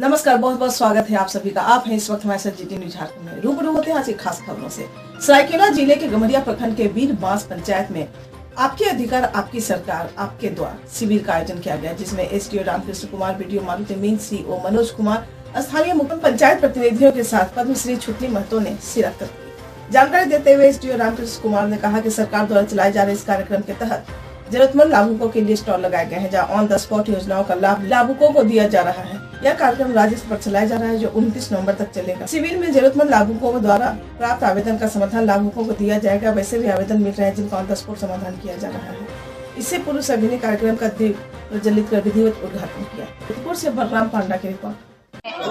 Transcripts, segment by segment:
नमस्कार, बहुत बहुत स्वागत है आप सभी का। आप हैं इस वक्त हमारे साथ जीटी न्यूज झारखंड में। रूबरू होते हैं आज की खास खबरों से। सरायकेला जिले के गमरिया प्रखंड के वीर बांस पंचायत में आपके अधिकार आपकी सरकार आपके द्वार शिविर का आयोजन किया गया, जिसमें SDO Ramkrishna Kumar, BDO Maruti Meen, CO Manoj Kumar, स्थानीय मुख्य पंचायत प्रतिनिधियों के साथ पद्मश्री छुटनी महतो ने शिरकत की। जानकारी देते हुए एसडीओ रामकृष्ण कुमार ने कहा कि सरकार द्वारा चलाए जा रहे इस कार्यक्रम के तहत जरूरतमंद लाभुकों के लिए स्टॉल लगाए गए हैं, जहां ऑन द स्पॉट योजनाओं का लाभ लाभुकों को दिया जा रहा है। यह कार्यक्रम राज्य स्तर पर चलाया जा रहा है, जो 29 नवंबर तक चलेगा। शिविर में जरूरतमंद लाभुकों द्वारा प्राप्त आवेदन का समाधान लाभुकों को दिया जाएगा। वैसे भी आवेदन मिल रहे हैं जिनका ऑन द स्पॉट समाधान किया जा रहा है। इससे पूर्व सभी ने कार्यक्रम का दीप प्रज्वलित कर विधिवत उद्घाटन किया। जोधपुर से बलराम पांडा की रिपोर्ट।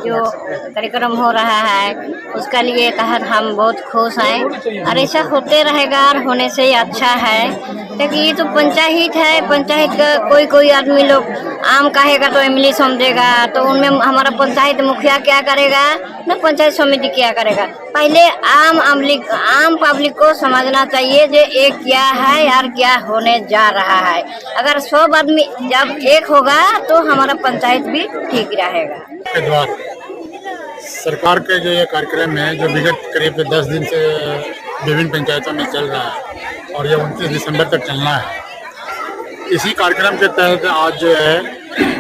जो कार्यक्रम हो रहा है उसका लिए तहत हम बहुत खुश हैं और ऐसा होते रहेगा और होने से ही अच्छा है, क्योंकि ये तो पंचायत है। पंचायत का कोई आदमी लोग आम कहेगा तो इमली समझेगा, तो उनमें हमारा पंचायत मुखिया क्या करेगा न पंचायत समिति क्या करेगा। पहले आम पब्लिक को समझना चाहिए जो एक क्या है और क्या होने जा रहा है। अगर 100 आदमी जब एक होगा तो हमारा पंचायत भी ठीक रहेगा। के द्वारा सरकार के जो ये कार्यक्रम है, जो विगत करीब 10 दिन से विभिन्न पंचायतों में चल रहा है और ये 29 दिसंबर तक चलना है। इसी कार्यक्रम के तहत आज जो है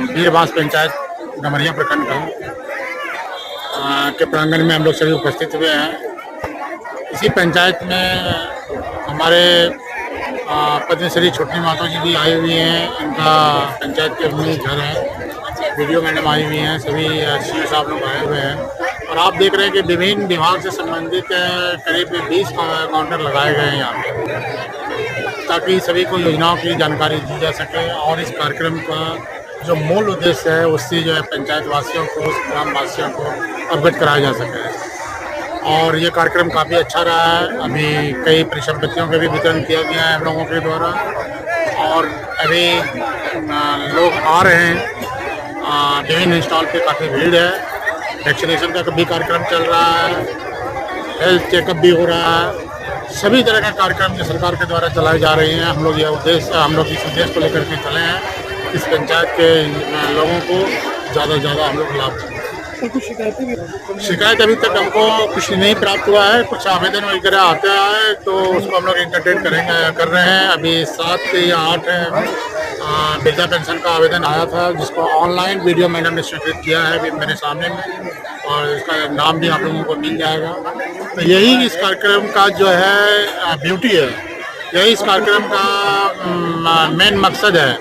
वीर बांस पंचायत गमरिया प्रखंड के प्रांगण में हम लोग सभी उपस्थित हुए हैं। इसी पंचायत में हमारे पद्मश्री छुटनी महतो जी भी आई हुई हैं। इनका पंचायत के मूल घर है। वीडियो मैडम आई हुई हैं, सभी सीओ साहब लोग आए हुए हैं और आप देख रहे हैं कि विभिन्न विभाग से संबंधित करीब 20 काउंटर लगाए गए हैं यहाँ पे, ताकि सभी को योजनाओं की जानकारी दी जा सके। और इस कार्यक्रम का जो मूल उद्देश्य है उससे जो है पंचायत वासियों को, ग्राम वासियों को अवगत कराया जा सके। और ये कार्यक्रम काफ़ी अच्छा रहा है। अभी कई परिसंपत्तियों का भी वितरण किया गया है हम लोगों के द्वारा और अभी लोग आ रहे हैं। विभिन्न स्टॉल पे काफ़ी भीड़ है। वैक्सीनेशन का भी कार्यक्रम चल रहा है, हेल्थ चेकअप भी हो रहा है। सभी तरह के कार्यक्रम जो सरकार के द्वारा चलाए जा रहे हैं। हम लोग इस उद्देश्य को लेकर के चले हैं, इस पंचायत के लोगों को ज़्यादा से ज़्यादा हम लोग लाभ। शिकायत अभी तक हमको कुछ नहीं प्राप्त हुआ है। कुछ आवेदन वगैरह आता है तो उसको हम लोग इंटरटेन कर रहे हैं। अभी 7 या 8 वृद्धा पेंशन का आवेदन आया था, जिसको ऑनलाइन वीडियो मैडम ने स्वीकृत किया है अभी मेरे सामने में, और इसका नाम भी आप लोगों को मिल जाएगा। तो यही इस कार्यक्रम का जो है ब्यूटी है, यही इस कार्यक्रम का मेन मकसद है।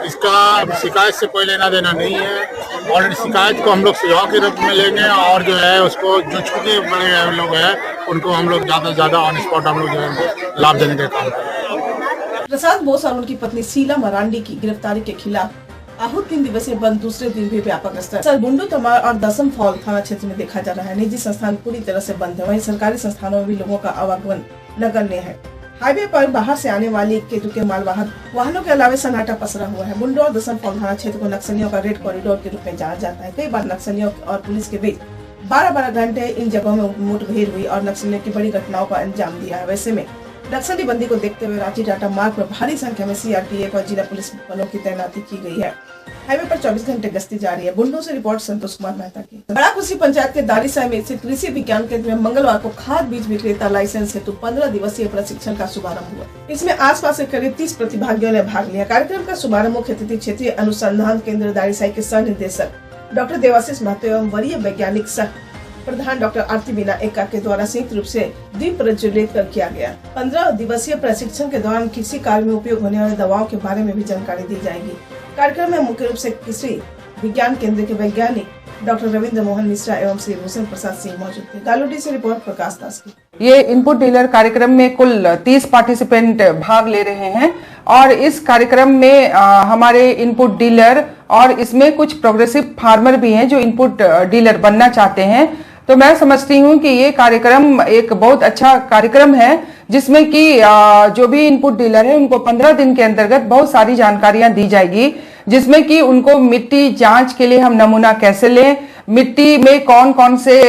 इसका शिकायत से कोई लेना देना नहीं है और शिकायत को हम लोग सुझाव के रूप में लेंगे और जो है उसको जो छोटे बड़े लोग हैं उनको हम लोग ज़्यादा से ज़्यादा ऑन स्पॉट हम लोग जो है लाभ देने का काम करेंगे। प्रसाद बोस और उनकी पत्नी शीला मरांडी की गिरफ्तारी के खिलाफ आहूत 3 दिवसीय बंद दूसरे दिन भी व्यापक स्तर पर बुंडू तमार और दसम फॉल थाना क्षेत्र में देखा जा रहा है। निजी संस्थान पूरी तरह से बंद है, वहीं सरकारी संस्थानों में भी लोगों का आवागमन नगण्य है। हाईवे पर बाहर से आने वाली इक्के दुक्के मालवाहक वाहनों के अलावा सन्नाटा पसरा हुआ है। बुंडू और दसम फॉल थाना क्षेत्र को नक्सलियों का रेड कॉरिडोर के रूप में जाना जाता है। कई बार नक्सलियों और पुलिस के बीच 12-12 घंटे इन जगहों में मुठभेड़ हुई और नक्सलियों की बड़ी घटनाओं को अंजाम दिया है। वैसे में नक्सली बंदी को देखते हुए रांची टाटा मार्ग पर भारी संख्या में सीआरपीएफ और जिला पुलिस बलों की तैनाती की गई है। हाईवे पर 24 घंटे गश्ती जारी है। बुंडू से रिपोर्ट संतोष कुमार मेहता की। बड़ा कुसी पंचायत के दारीसाई में स्थित कृषि विज्ञान केंद्र में मंगलवार को खाद बीज विक्रेता लाइसेंस हेतु 15 दिवसीय प्रशिक्षण का शुभारंभ हुआ। इसमें आसपास के करीब 30 प्रतिभागियों ने भाग लिया। कार्यक्रम का शुभारंभ मुख्य अतिथि क्षेत्रीय अनुसंधान केंद्र दारीसाई के सह निदेशक डॉक्टर देवाशीष महतो एवं वरीय वैज्ञानिक सह प्रधान डॉक्टर आरती बीना एका के द्वारा संयुक्त रूप से दीप प्रज्वलित कर किया गया। 15 दिवसीय प्रशिक्षण के दौरान कृषि कार्य में उपयोग होने वाले दवाओं के बारे में भी जानकारी दी जाएगी। कार्यक्रम में मुख्य रूप से कृषि विज्ञान केंद्र के वैज्ञानिक डॉक्टर रविंद्र मोहन मिश्रा एवं श्री भूषण प्रसाद सिंह मौजूद थे। गालूडी से रिपोर्ट प्रकाश दास की। ये इनपुट डीलर कार्यक्रम में कुल 30 पार्टिसिपेंट भाग ले रहे हैं और इस कार्यक्रम में हमारे इनपुट डीलर और इसमें कुछ प्रोग्रेसिव फार्मर भी हैं जो इनपुट डीलर बनना चाहते हैं। तो मैं समझती हूँ कि ये कार्यक्रम एक बहुत अच्छा कार्यक्रम है, जिसमें कि जो भी इनपुट डीलर है उनको 15 दिन के अंतर्गत बहुत सारी जानकारियां दी जाएगी, जिसमें कि उनको मिट्टी जांच के लिए हम नमूना कैसे लें, मिट्टी में कौन कौन से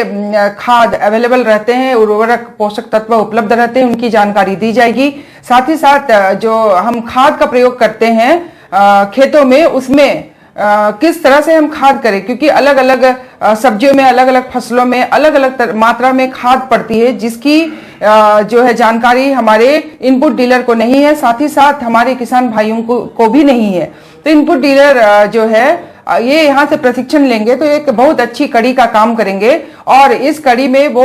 खाद अवेलेबल रहते हैं, उर्वरक पोषक तत्व उपलब्ध रहते हैं, उनकी जानकारी दी जाएगी। साथ ही साथ जो हम खाद का प्रयोग करते हैं खेतों में, उसमें किस तरह से हम खाद करें, क्योंकि अलग अलग सब्जियों में, अलग अलग फसलों में अलग अलग मात्रा में खाद पड़ती है, जिसकी जो है जानकारी हमारे इनपुट डीलर को नहीं है, साथ ही साथ हमारे किसान भाइयों को भी नहीं है। तो इनपुट डीलर जो है ये यहाँ से प्रशिक्षण लेंगे तो एक बहुत अच्छी कड़ी का काम करेंगे और इस कड़ी में वो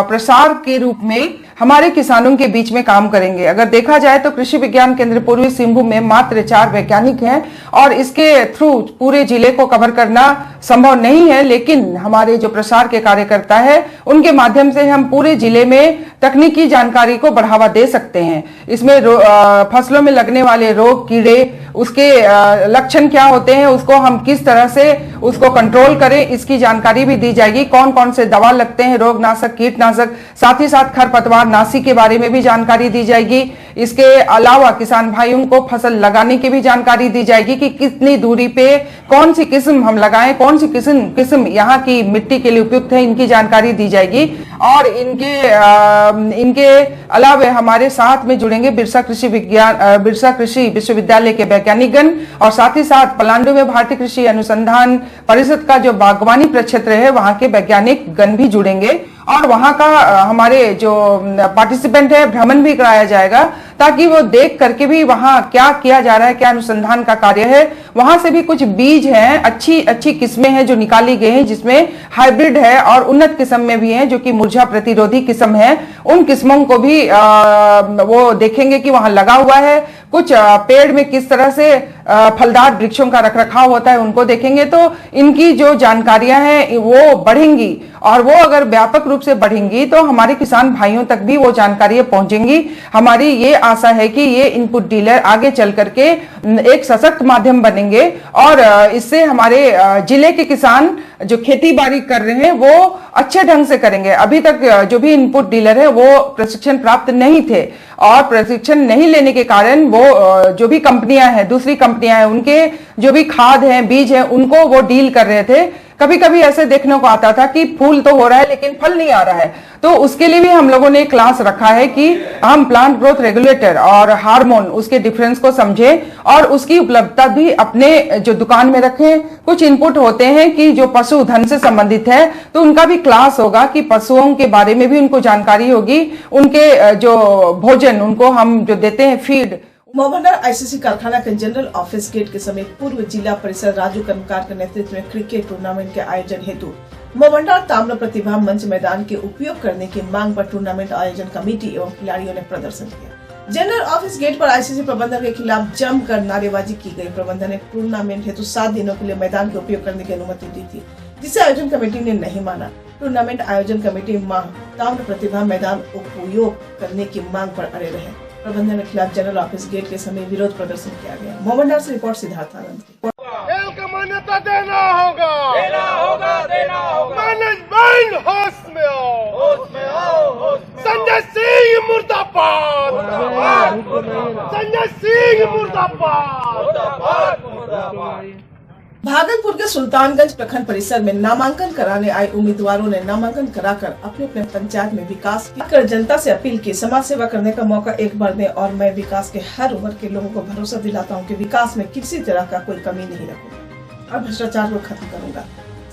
प्रसार के रूप में हमारे किसानों के बीच में काम करेंगे। अगर देखा जाए तो कृषि विज्ञान केंद्र पूर्वी सिंहभूम में मात्र 4 वैज्ञानिक हैं और इसके थ्रू पूरे जिले को कवर करना संभव नहीं है, लेकिन हमारे जो प्रसार के कार्यकर्ता है उनके माध्यम से हम पूरे जिले में तकनीकी जानकारी को बढ़ावा दे सकते हैं। इसमें फसलों में लगने वाले रोग, कीड़े, उसके लक्षण क्या होते हैं, उसको हम किस तरह से उसको कंट्रोल करें, इसकी जानकारी भी दी जाएगी। कौन कौन से दवा लगते हैं, रोगनाशक, कीटनाशक, साथ ही साथ खरपतवार नाशी के बारे में भी जानकारी दी जाएगी। इसके अलावा किसान भाइयों को फसल लगाने की भी जानकारी दी जाएगी कि कितनी दूरी पे कौन सी किस्म हम लगाएं, कौन सी किस्म यहाँ की मिट्टी के लिए उपयुक्त है, इनकी जानकारी दी जाएगी। और इनके अलावा हमारे साथ में जुड़ेंगे बिरसा कृषि विश्वविद्यालय के वैज्ञानिकगण और साथ ही साथ पलांडू में भारतीय कृषि अनुसंधान परिषद का जो बागवानी प्रक्षेत्र है वहां के वैज्ञानिक गण भी जुड़ेंगे और वहां का हमारे जो पार्टिसिपेंट है भ्रमण भी कराया जाएगा ताकि वो देख करके भी वहां क्या किया जा रहा है, क्या अनुसंधान का कार्य है। वहां से भी कुछ बीज हैं, अच्छी किस्में हैं जो निकाली गई हैं, जिसमें हाइब्रिड है और उन्नत किस्म में भी हैं जो कि मुरझा प्रतिरोधी किस्म है। उन किस्मों को भी वो देखेंगे कि वहां लगा हुआ है। कुछ पेड़ में किस तरह से फलदार वृक्षों का रखरखाव होता है उनको देखेंगे, तो इनकी जो जानकारियां हैं वो बढ़ेंगी और वो अगर व्यापक रूप से बढ़ेंगी तो हमारे किसान भाइयों तक भी वो जानकारियां पहुंचेंगी। हमारी ये आशा है कि ये इनपुट डीलर आगे चल करके एक सशक्त माध्यम बनेंगे और इससे हमारे जिले के किसान जो खेती बाड़ी कर रहे हैं वो अच्छे ढंग से करेंगे। अभी तक जो भी इनपुट डीलर है वो प्रशिक्षण प्राप्त नहीं थे और प्रशिक्षण नहीं लेने के कारण वो जो भी कंपनियां हैं, दूसरी कंपनियां हैं, उनके जो भी खाद हैं, बीज हैं, उनको वो डील कर रहे थे। कभी कभी ऐसे देखने को आता था कि फूल तो हो रहा है लेकिन फल नहीं आ रहा है, तो उसके लिए भी हम लोगों ने क्लास रखा है कि हम प्लांट ग्रोथ रेगुलेटर और हार्मोन उसके डिफरेंस को समझें और उसकी उपलब्धता भी अपने जो दुकान में रखें। कुछ इनपुट होते हैं कि जो पशुधन से संबंधित है तो उनका भी क्लास होगा कि पशुओं के बारे में भी उनको जानकारी होगी, उनके जो भोजन उनको हम जो देते हैं फीड। मोहभंडार आईसीसी कारखाना के जनरल ऑफिस गेट के समीप पूर्व जिला परिषद राजू कर्मकार के नेतृत्व में क्रिकेट टूर्नामेंट के आयोजन हेतु मोहभंडार ताम्र प्रतिभा मंच मैदान के उपयोग करने की मांग पर टूर्नामेंट आयोजन कमेटी एवं खिलाड़ियों ने प्रदर्शन किया। जनरल ऑफिस गेट पर आईसीसी प्रबंधन के खिलाफ जमकर नारेबाजी की गई। प्रबंधन ने टूर्नामेंट हेतु 7 दिनों के लिए मैदान के उपयोग करने की अनुमति दी थी, जिसे आयोजन कमेटी ने नहीं माना। टूर्नामेंट आयोजन कमेटी ताम्र प्रतिभा मैदान उपयोग करने की मांग पर अड़े रहे। प्रबंधन के खिलाफ जनरल ऑफिस गेट के समय विरोध प्रदर्शन किया गया। मोहभंडार से रिपोर्ट सिद्धार्थ आनंद की। खेल को मान्यता देना होगा। मैनेजमेंट होश में आओ। संजय सिंह मुर्दाबाद। संजय सिंह मुर्दाबाद। भागलपुर के सुल्तानगंज प्रखंड परिसर में नामांकन कराने आए उम्मीदवारों ने नामांकन कराकर अपने अपने पंचायत में विकास कर जनता से अपील की। समाज सेवा करने का मौका एक बार दें और मैं विकास के हर उम्र के लोगों को भरोसा दिलाता हूं कि विकास में किसी तरह का कोई कमी नहीं रखूंगा और भ्रष्टाचार को खत्म करूंगा।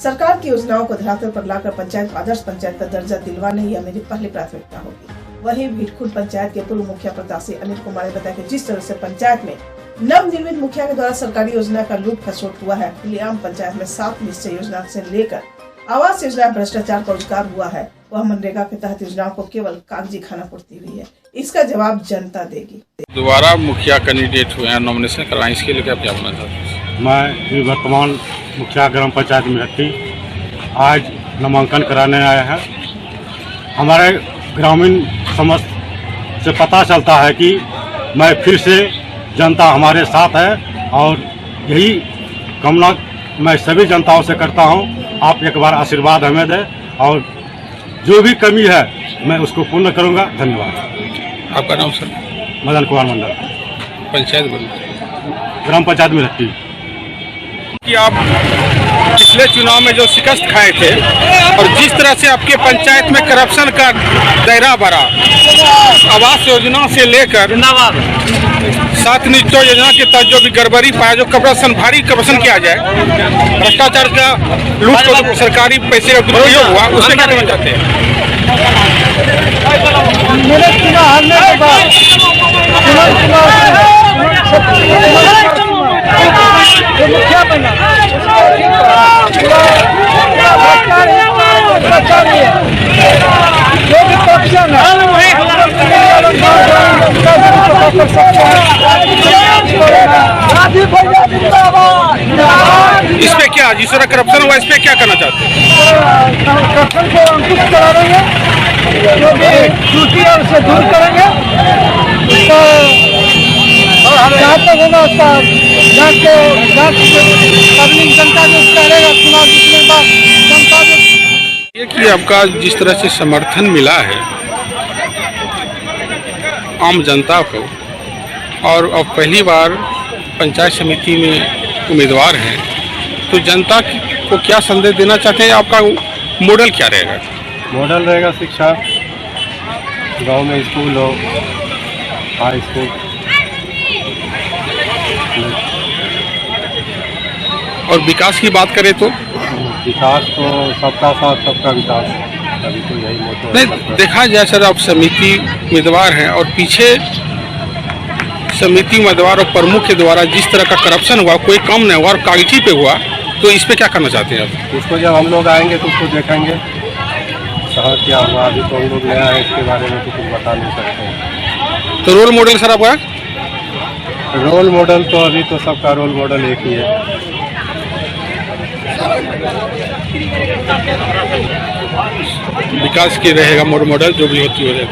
सरकार की योजनाओं को धरातल पर लाकर पंचायत आदर्श पंचायत का दर्जा दिलवाने यह मेरी पहली प्राथमिकता होगी। वहीं भीड़खुद पंचायत के पूर्व मुखिया प्रत्याशी अनिल कुमार ने बताया कि जिस तरह से पंचायत में नवनिर्मित मुखिया के द्वारा सरकारी योजना का लूट खसोट हुआ है, खुलेआम पंचायत में 7 निश्चय योजना से लेकर आवास योजना भ्रष्टाचार का रोजगार हुआ है, वह मनरेगा के तहत योजनाओं को केवल कागजी खाना पूर्ति हुई है। इसका जवाब जनता देगी। दोबारा मुखिया कैंडिडेट हुए हैं, नॉमिनेशन करवाएं, इसके लिए क्या बोलना चाहते हैं? मैं वर्तमान मुखिया ग्राम पंचायत मेहट्टी आज नामांकन कराने आया है। हमारे ग्रामीण समाज से पता चलता है कि मैं फिर से जनता हमारे साथ है और यही कामना मैं सभी जनताओं से करता हूं। आप एक बार आशीर्वाद हमें दें और जो भी कमी है मैं उसको पूर्ण करूंगा। धन्यवाद। आपका नाम सर? मदन कुमार मंडल, पंचायत ग्राम पंचायत में रहती। कि आप किस पिछले चुनाव में जो शिकस्त खाए थे और जिस तरह से आपके पंचायत में करप्शन का दायरा बढ़ा, आवास योजना से लेकर 7 निश्चय योजना के तहत जो भी गड़बड़ी पाया, जो करप्शन भारी करप्शन किया जाए, भ्रष्टाचार का लूट को सरकारी पैसे का दुरुपयोग हुआ, उससे क्या करना चाहते हैं? इस पे क्या, जिस तरह करप्शन हुआ, इस पे क्या करना चाहते हैं? करप्शन को अंकुश करा रहे हैं, जो भी त्रुटि है उसे दूर करेंगे। जहाँ तक होगा उसका पब्लिक जनता जो करेगा, चुनाव जीतने के बाद जनता जो ये कि आपका जिस तरह से समर्थन मिला है आम जनता को, और अब पहली बार पंचायत समिति में उम्मीदवार हैं, तो जनता को क्या संदेश देना चाहते हैं? आपका मॉडल क्या रहेगा? मॉडल रहेगा शिक्षा, गांव में स्कूल हो, हाई स्कूल, और विकास की बात करें तो विकास तो सबका साथ सबका विकास, अभी तो यही मोटो नहीं देखा जाए सर, आप समिति उम्मीदवार हैं और पीछे समिति उम्मीदवार और प्रमुख के द्वारा जिस तरह का करप्शन हुआ, कोई कम नहीं हुआ और कागजी पे हुआ, तो इस पे क्या करना चाहते हैं आप? इसको जब हम लोग आएंगे तो उसको देखेंगे कहाँ क्या हुआ। अभी तो हम लोग नया है, इसके बारे में तो कुछ बता नहीं सकते हैं। तो रोल मॉडल सर आपका? रोल मॉडल तो अभी तो सबका रोल मॉडल एक ही है। विकास की रहेगा मॉडल, जो भी होती है।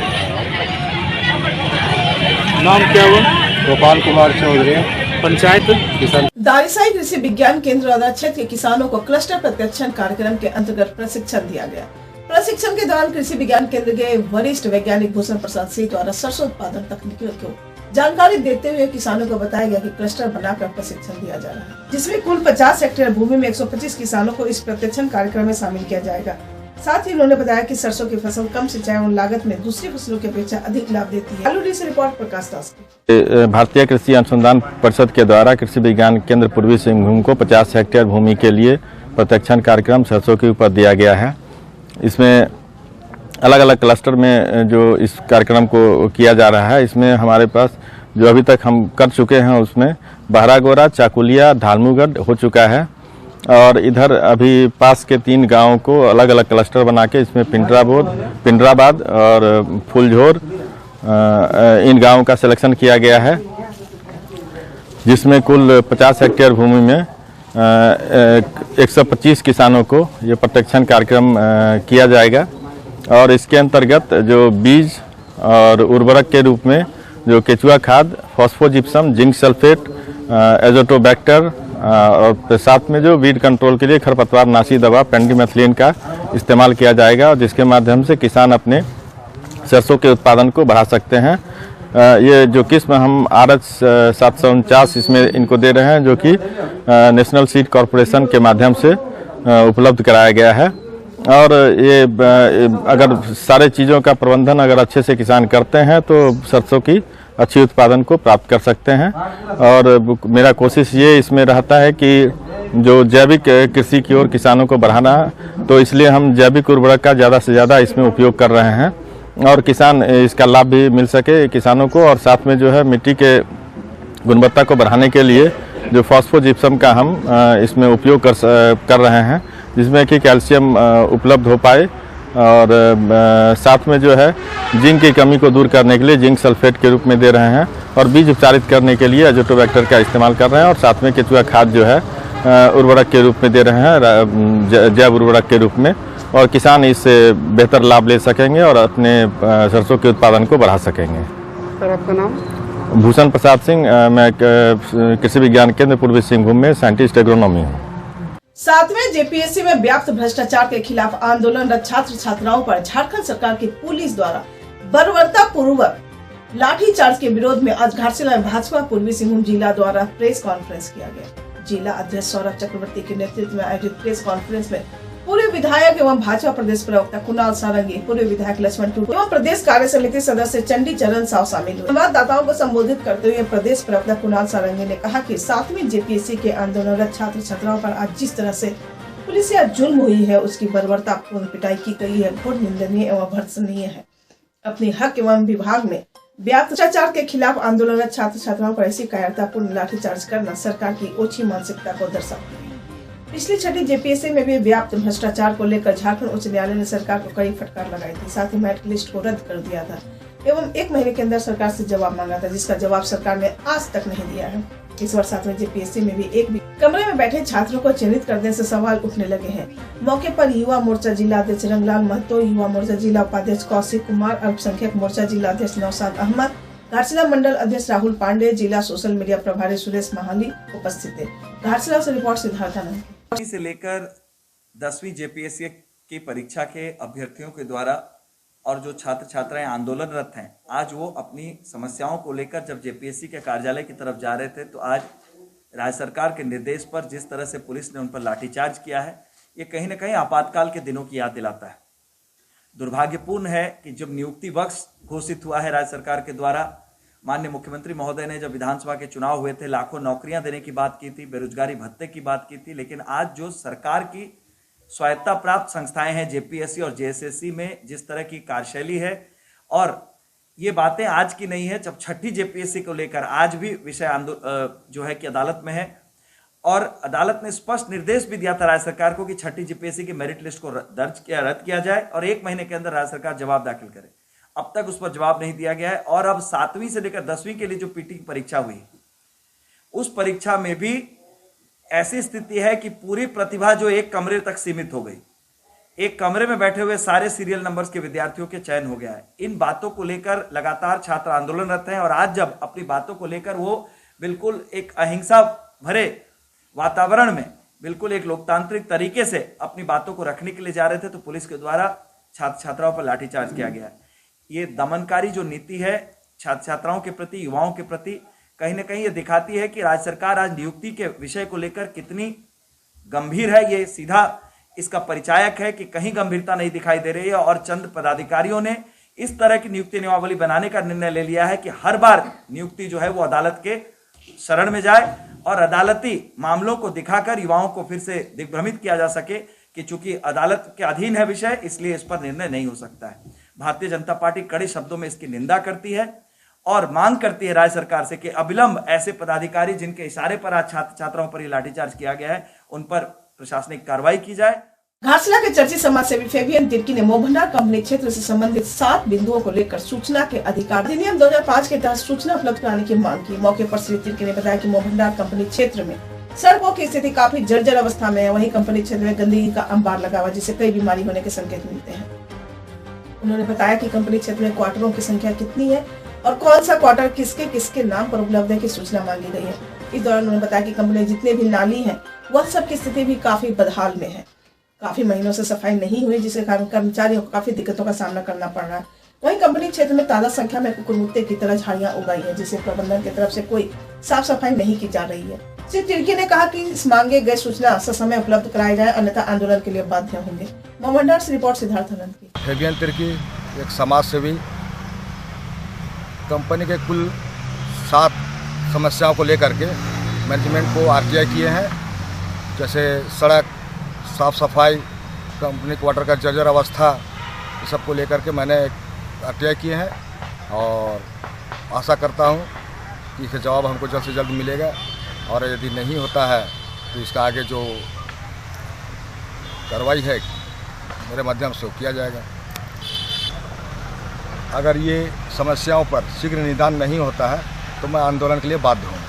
नाम क्या हुआ? गोपाल कुमार चौधरी, पंचायत किसान। दारिसाई कृषि विज्ञान केंद्र आधा क्षेत्र के किसानों को क्लस्टर प्रशिक्षण कार्यक्रम के अंतर्गत प्रशिक्षण दिया गया। प्रशिक्षण के दौरान कृषि विज्ञान केंद्र के वरिष्ठ वैज्ञानिक भूषण प्रसाद सिंह द्वारा सरसों उत्पादन तकनीकों को जानकारी देते हुए किसानों को बताया गया कि क्लस्टर बनाकर प्रशिक्षण दिया जा रहा है, जिसमें कुल 50 हेक्टेयर भूमि में 125 किसानों को इस प्रशिक्षण कार्यक्रम में शामिल किया जाएगा। साथ ही उन्होंने बताया कि सरसों की फसल कम सिंचाई और लागत में दूसरी फसलों की अपेक्षा अधिक लाभ देती है। आलूडी से रिपोर्ट प्रकाश दास की। भारतीय कृषि अनुसंधान परिषद के द्वारा कृषि विज्ञान केंद्र पूर्वी सिंहभूम को 50 हेक्टेयर भूमि के लिए प्रशिक्षण कार्यक्रम सरसों के ऊपर दिया गया है। इसमें अलग अलग क्लस्टर में जो इस कार्यक्रम को किया जा रहा है, इसमें हमारे पास जो अभी तक हम कर चुके हैं उसमें बहरागोरा, चाकुलिया, ढालमुगढ़ हो चुका है, और इधर अभी पास के 3 गांवों को अलग अलग क्लस्टर बना के इसमें पिंडराबाद और फुलझोर इन गांवों का सिलेक्शन किया गया है, जिसमें कुल 50 हेक्टेयर भूमि में 125 किसानों को ये प्रशिक्षण कार्यक्रम किया जाएगा। और इसके अंतर्गत जो बीज और उर्वरक के रूप में जो केचुआ खाद, फॉस्फोजिप्सम, जिंक सल्फेट, एजोटोबैक्टर और साथ में जो वीड कंट्रोल के लिए खरपतवार नाशी दवा पेंडिमेथिलीन का इस्तेमाल किया जाएगा, और जिसके माध्यम से किसान अपने सरसों के उत्पादन को बढ़ा सकते हैं। ये जो किस्म हम RH 749 इसमें इनको दे रहे हैं, जो कि नेशनल सीड कॉरपोरेशन के माध्यम से उपलब्ध कराया गया है। और ये अगर सारे चीज़ों का प्रबंधन अगर अच्छे से किसान करते हैं तो सरसों की अच्छी उत्पादन को प्राप्त कर सकते हैं। और मेरा कोशिश ये इसमें रहता है कि जो जैविक कृषि की ओर किसानों को बढ़ाना, तो इसलिए हम जैविक उर्वरक का ज़्यादा से ज़्यादा इसमें उपयोग कर रहे हैं, और किसान इसका लाभ भी मिल सके किसानों को। और साथ में जो है मिट्टी के गुणवत्ता को बढ़ाने के लिए जो फॉस्फोजिप्सम का हम इसमें उपयोग कर रहे हैं, जिसमें कि कैल्शियम उपलब्ध हो पाए, और साथ में जो है जिंक की कमी को दूर करने के लिए जिंक सल्फेट के रूप में दे रहे हैं, और बीज उपचारित करने के लिए एजोटोबैक्टर का इस्तेमाल कर रहे हैं, और साथ में केचुआ खाद जो है उर्वरक के रूप में दे रहे हैं, जैव उर्वरक के रूप में, और किसान इससे बेहतर लाभ ले सकेंगे और अपने सरसों के उत्पादन को बढ़ा सकेंगे। सर आपका नाम? भूषण प्रसाद सिंह, मैं कृषि विज्ञान केंद्र पूर्वी सिंहभूम में साइंटिस्ट एग्रोनॉमी हूँ। 7वें जेपीएससी में व्याप्त भ्रष्टाचार के खिलाफ आंदोलनरत छात्र छात्राओं पर झारखंड सरकार की पुलिस द्वारा बर्बरतापूर्वक लाठीचार्ज के विरोध में आज घाटशिला में भाजपा पूर्वी सिंहभूम जिला द्वारा प्रेस कॉन्फ्रेंस किया गया। जिला अध्यक्ष सौरभ चक्रवर्ती के नेतृत्व में आयोजित प्रेस कॉन्फ्रेंस में पूर्व विधायक एवं भाजपा प्रदेश प्रवक्ता कुणाल सारंगी, पूर्व विधायक लक्ष्मण टूडू एवं प्रदेश कार्य समिति सदस्य चंडी चरण साव शामिल हुए। संवाददाताओं को संबोधित करते हुए प्रदेश प्रवक्ता कुणाल सारंगी ने कहा कि 7वीं जेपीएससी के आंदोलनरत छात्र छात्राओं पर आज जिस तरह से पुलिस या जुल्म हुई है, उसकी बर्बरतापूर्ण पिटाई की गई है, घोर निंदनीय एवं भर्त्सनीय है। अपने हक एवं विभाग में व्याप्त भ्रष्टाचार के खिलाफ आंदोलनरत छात्र छात्राओं पर ऐसी कायरतापूर्ण लाठीचार्ज करना सरकार की ओछी मानसिकता को दर्शाती है। पिछली 6ठी जेपीएससी में भी व्याप्त भ्रष्टाचार को लेकर झारखंड उच्च न्यायालय ने सरकार को कड़ी फटकार लगाई थी। साथ ही मेरिट लिस्ट को रद्द कर दिया था एवं 1 महीने के अंदर सरकार से जवाब मांगा था, जिसका जवाब सरकार ने आज तक नहीं दिया है। इस वर्ष 7वीं जेपीएससी में भी एक भी कमरे में बैठे छात्रों को चिन्हित करने से सवाल उठने लगे हैं। मौके पर युवा मोर्चा जिला अध्यक्ष रंगलाल महतो, युवा मोर्चा जिला उपाध्यक्ष कौशिक कुमार, अल्पसंख्यक मोर्चा जिला अध्यक्ष नौशाद अहमद, घाटशिला मंडल अध्यक्ष राहुल पांडे, जिला सोशल मीडिया प्रभारी सुरेश महाली उपस्थित थे। घाटशिला से रिपोर्ट सिद्धार्थ आनंद। से लेकर 10वीं जेपीएससी की परीक्षा के अभ्यर्थियों के द्वारा और जो छात्र छात्राएं आंदोलनरत हैं, आज वो अपनी समस्याओं को लेकर जब जेपीएससी के कार्यालय की तरफ जा रहे थे, तो आज राज्य सरकार के निर्देश पर जिस तरह से पुलिस ने उन पर लाठीचार्ज किया है, ये कहीं न कहीं आपातकाल के दिनों की याद दिलाता है। दुर्भाग्यपूर्ण है कि जब नियुक्ति बख्श घोषित हुआ है राज्य सरकार के द्वारा, माननीय मुख्यमंत्री महोदय ने जब विधानसभा के चुनाव हुए थे, लाखों नौकरियां देने की बात की थी, बेरोजगारी भत्ते की बात की थी, लेकिन आज जो सरकार की स्वायत्ता प्राप्त संस्थाएं हैं जेपीएससी और जेएसएससी में जिस तरह की कार्यशैली है, और ये बातें आज की नहीं है। जब 6ठी जेपीएससी को लेकर आज भी विषय जो है कि अदालत में है, और अदालत ने स्पष्ट निर्देश भी दिया था राज्य सरकार को कि 6ठी जेपीएससी की मेरिट लिस्ट को रद्द किया जाए और 1 महीने के अंदर राज्य सरकार जवाब दाखिल करे। अब तक उस पर जवाब नहीं दिया गया है। और अब 7वीं से लेकर 10वीं के लिए जो पीटी की परीक्षा हुई, उस परीक्षा में भी ऐसी स्थिति है कि पूरी प्रतिभा जो एक कमरे तक सीमित हो गई। एक कमरे में बैठे हुए सारे सीरियल नंबर्स के विद्यार्थियों के चयन हो गया है। इन बातों को लेकर लगातार छात्र आंदोलनरत हैं, और आज जब अपनी बातों को लेकर वो बिल्कुल एक अहिंसा भरे वातावरण में बिल्कुल एक लोकतांत्रिक तरीके से अपनी बातों को रखने के लिए जा रहे थे, तो पुलिस के द्वारा छात्र छात्राओं पर लाठीचार्ज किया गया है। ये दमनकारी जो नीति है छात्र छात्राओं के प्रति, युवाओं के प्रति, कहीं ना कहीं ये दिखाती है कि राज्य सरकार आज नियुक्ति के विषय को लेकर कितनी गंभीर है। ये सीधा इसका परिचायक है कि कहीं गंभीरता नहीं दिखाई दे रही है, और चंद पदाधिकारियों ने इस तरह की नियुक्ति नियमावली बनाने का निर्णय ले लिया है कि हर बार नियुक्ति जो है वो अदालत के शरण में जाए और अदालती मामलों को दिखाकर युवाओं को फिर से दिग्भ्रमित किया जा सके कि चूंकि अदालत के अधीन है विषय, इसलिए इस पर निर्णय नहीं हो सकता है। भारतीय जनता पार्टी कड़े शब्दों में इसकी निंदा करती है और मांग करती है राज्य सरकार से कि अविलंब ऐसे पदाधिकारी जिनके इशारे पर आज छात्र छात्राओं पर लाठीचार्ज किया गया है, उन पर प्रशासनिक कार्रवाई की जाए। घाटशिला के चर्चित समाज सेवी फेबियन तिर्की ने मोहभंडार कंपनी क्षेत्र से संबंधित 7 बिंदुओं को लेकर सूचना के अधिकार अधिनियम 2005 के तहत सूचना उपलब्ध कराने की मांग की। मौके पर श्री तिर्की ने बताया कि मोहभंडार कंपनी क्षेत्र में सड़कों की स्थिति काफी जर्जर अवस्था में है। वहीं कंपनी क्षेत्र में गंदगी का अंबार लगा हुआ, जिससे कई बीमारी होने के संकेत मिलते हैं। उन्होंने बताया कि कंपनी क्षेत्र में क्वार्टरों की संख्या कितनी है और कौन सा क्वार्टर किसके किसके नाम पर उपलब्ध है की सूचना मांगी गई है। इस दौरान उन्होंने बताया कि कंपनी में जितने भी नाली हैं, वह सब की स्थिति भी काफी बदहाल में है। काफी महीनों से सफाई नहीं हुई, जिसके कारण कर्मचारियों को काफी दिक्कतों का सामना करना पड़ रहा है। वहीं कंपनी क्षेत्र में ताजा संख्या में कुकुरमुत्ते की तरह झाड़ियां उगाई है, जिसे प्रबंधन की तरफ से कोई साफ सफाई नहीं की जा रही है। श्री तिर्की ने कहा कि इस मांगे गए सूचना ससमय उपलब्ध कराई जाए, अन्यथा आंदोलन के लिए बाध्य होंगे। मोहभंडार से रिपोर्ट सिद्धार्थ आनंद की। फेबियन तिर्की एक समाज सेवी कंपनी के कुल 7 समस्याओं को लेकर के मैनेजमेंट को आरटीआई किए हैं, जैसे सड़क, साफ सफाई, कंपनी क्वार्टर का जर्जर अवस्था, ये सब को लेकर के मैंने आरटीआई किए हैं, और आशा करता हूँ कि इसका जवाब हमको जल्द से जल्द मिलेगा, और यदि नहीं होता है तो इसका आगे जो कार्रवाई है मेरे माध्यम से किया जाएगा। अगर ये समस्याओं पर शीघ्र निदान नहीं होता है तो मैं आंदोलन के लिए बाध्य हूँ।